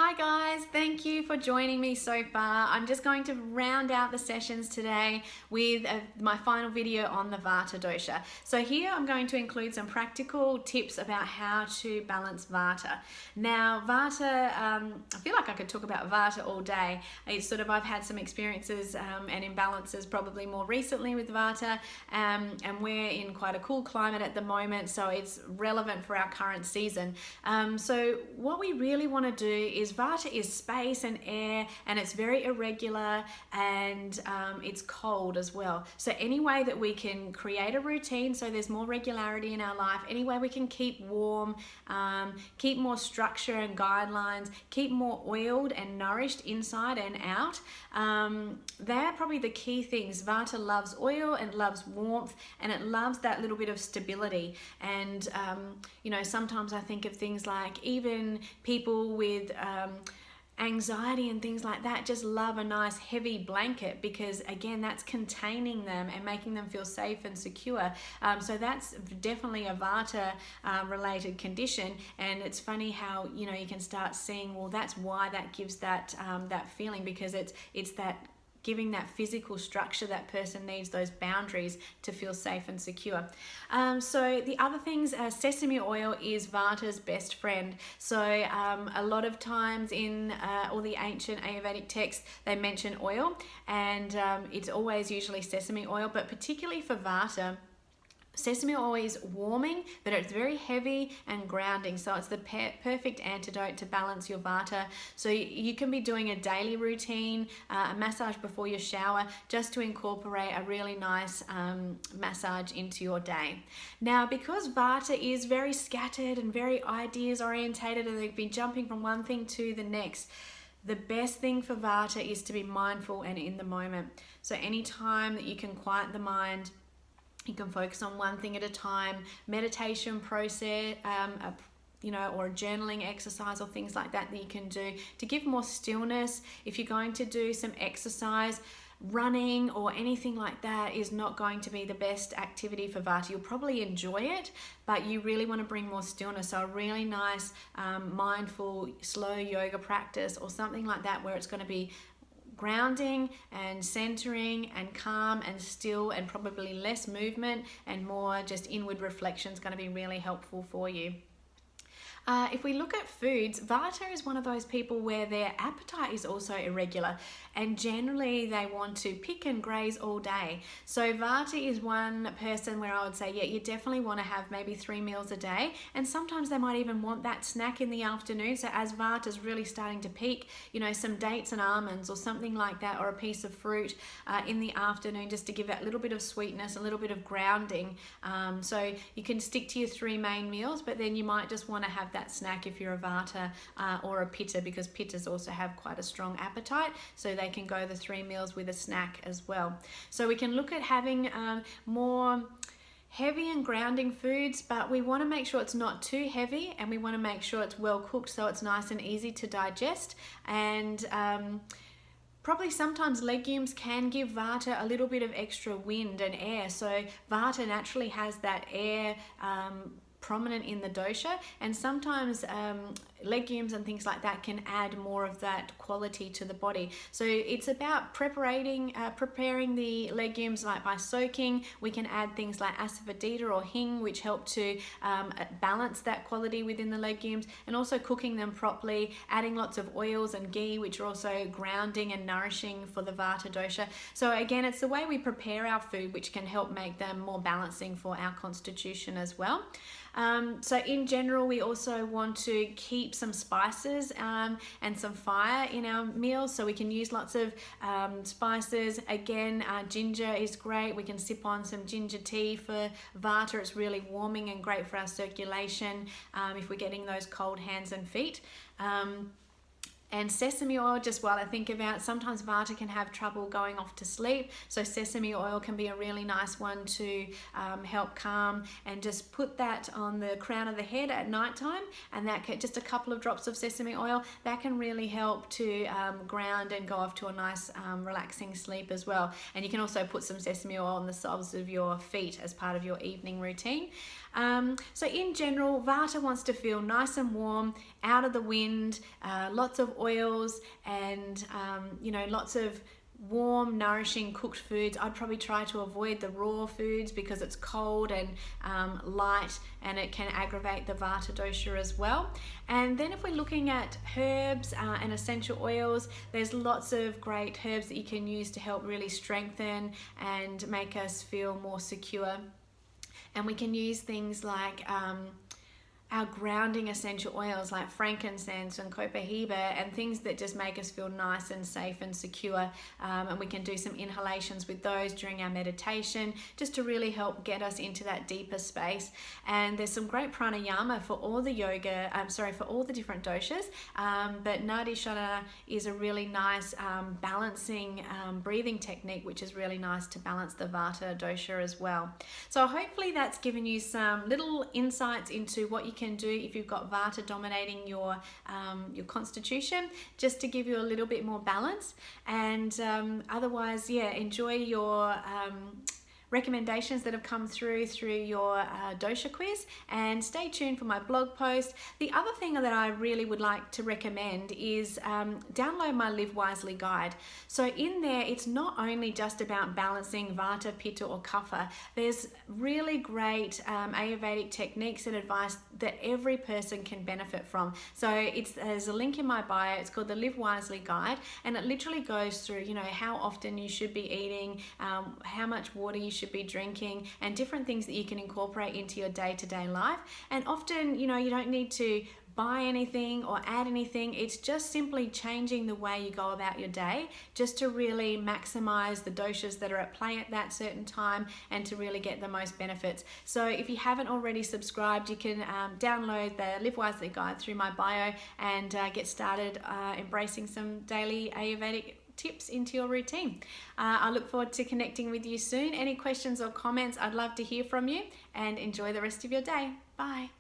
Hi guys, thank you for joining me so far. I'm just going to round out the sessions today with my final video on the Vata dosha. So here I'm going to include some practical tips about how to balance Vata. Now Vata, I feel like I could talk about Vata all day. It's I've had some experiences and imbalances probably more recently with Vata, and we're in quite a cool climate at the moment, so it's relevant for our current season. So what we really want to do is Vata is space and air, and it's very irregular, and it's cold as well. So any way that we can create a routine so there's more regularity in our life, any way we can keep warm, keep more structure and guidelines, keep more oiled and nourished inside and out, they're probably the key things. Vata loves oil and loves warmth, and it loves that little bit of stability. And sometimes I think of things like even people with anxiety and things like that just love a nice heavy blanket, because again, that's containing them and making them feel safe and secure. So that's definitely a Vata related condition. And it's funny how you can start seeing, well, that's why that gives that that feeling, because it's that giving that physical structure that person needs, those boundaries to feel safe and secure. So the other things, sesame oil is Vata's best friend. So a lot of times in all the ancient Ayurvedic texts, they mention oil, and it's always usually sesame oil, but particularly for Vata, sesame oil is warming, but it's very heavy and grounding. So it's the perfect antidote to balance your Vata. So you can be doing a daily routine, a massage before your shower, just to incorporate a really nice massage into your day. Now, because Vata is very scattered and very ideas orientated, and they've been jumping from one thing to the next, the best thing for Vata is to be mindful and in the moment. So anytime that you can quiet the mind, you can focus on one thing at a time, meditation process, or a journaling exercise or things like that you can do to give more stillness. If you're going to do some exercise, running or anything like that is not going to be the best activity for Vata. You'll probably enjoy it, but you really want to bring more stillness. So a really nice mindful slow yoga practice or something like that, where it's going to be grounding and centering and calm and still, and probably less movement and more just inward reflection is going to be really helpful for you. If we look at foods, Vata is one of those people where their appetite is also irregular, and generally they want to pick and graze all day. So Vata is one person where I would say, yeah, you definitely want to have maybe 3 meals a day, and sometimes they might even want that snack in the afternoon. So as Vata is really starting to peak, some dates and almonds or something like that, or a piece of fruit in the afternoon, just to give that little bit of sweetness, a little bit of grounding. So you can stick to your 3 main meals, but then you might just want to have that snack if you're a Vata or a Pitta, because Pittas also have quite a strong appetite, so they can go the 3 meals with a snack as well. So we can look at having more heavy and grounding foods, but we want to make sure it's not too heavy, and we want to make sure it's well cooked so it's nice and easy to digest. And probably sometimes legumes can give Vata a little bit of extra wind and air. So Vata naturally has that air prominent in the dosha, and sometimes legumes and things like that can add more of that quality to the body. So it's about preparing the legumes, like by soaking. We can add things like asafoetida or hing, which help to balance that quality within the legumes, and also cooking them properly, adding lots of oils and ghee, which are also grounding and nourishing for the Vata dosha. So again, it's the way we prepare our food which can help make them more balancing for our constitution as well. So in general, we also want to keep some spices and some fire in our meals, so we can use lots of spices. Again, ginger is great. We can sip on some ginger tea for Vata. It's really warming and great for our circulation if we're getting those cold hands and feet. And sesame oil, just while I think about, sometimes Vata can have trouble going off to sleep, so sesame oil can be a really nice one to help calm, and just put that on the crown of the head at night time, and that can, just a couple of drops of sesame oil, that can really help to ground and go off to a nice relaxing sleep as well. And you can also put some sesame oil on the soles of your feet as part of your evening routine. So in general, Vata wants to feel nice and warm, out of the wind, lots of oils, and lots of warm, nourishing cooked foods. I'd probably try to avoid the raw foods because it's cold and light, and it can aggravate the Vata dosha as well. And then if we're looking at herbs and essential oils, there's lots of great herbs that you can use to help really strengthen and make us feel more secure. And we can use things like our grounding essential oils like frankincense and copahiba, and things that just make us feel nice and safe and secure. And we can do some inhalations with those during our meditation, just to really help get us into that deeper space. And there's some great pranayama for all the yoga, for all the different doshas, but Nadi Shodhana is a really nice balancing breathing technique, which is really nice to balance the Vata dosha as well. So hopefully that's given you some little insights into what you can do if you've got Vata dominating your constitution, just to give you a little bit more balance. And otherwise, yeah, enjoy your recommendations that have come through your dosha quiz, and stay tuned for my blog post. The other thing that I really would like to recommend is download my Live Wisely guide. So in there, it's not only just about balancing Vata, Pitta or Kapha. There's really great Ayurvedic techniques and advice that every person can benefit from. So there's a link in my bio. It's called the Live Wisely guide, and it literally goes through, how often you should be eating, how much water you should be drinking, and different things that you can incorporate into your day-to-day life. And often, you don't need to buy anything or add anything. It's just simply changing the way you go about your day, just to really maximize the doshas that are at play at that certain time, and to really get the most benefits. So if you haven't already subscribed, you can download the Live Wisely guide through my bio, and get started embracing some daily Ayurvedic tips into your routine. I look forward to connecting with you soon. Any questions or comments, I'd love to hear from you, and enjoy the rest of your day. Bye.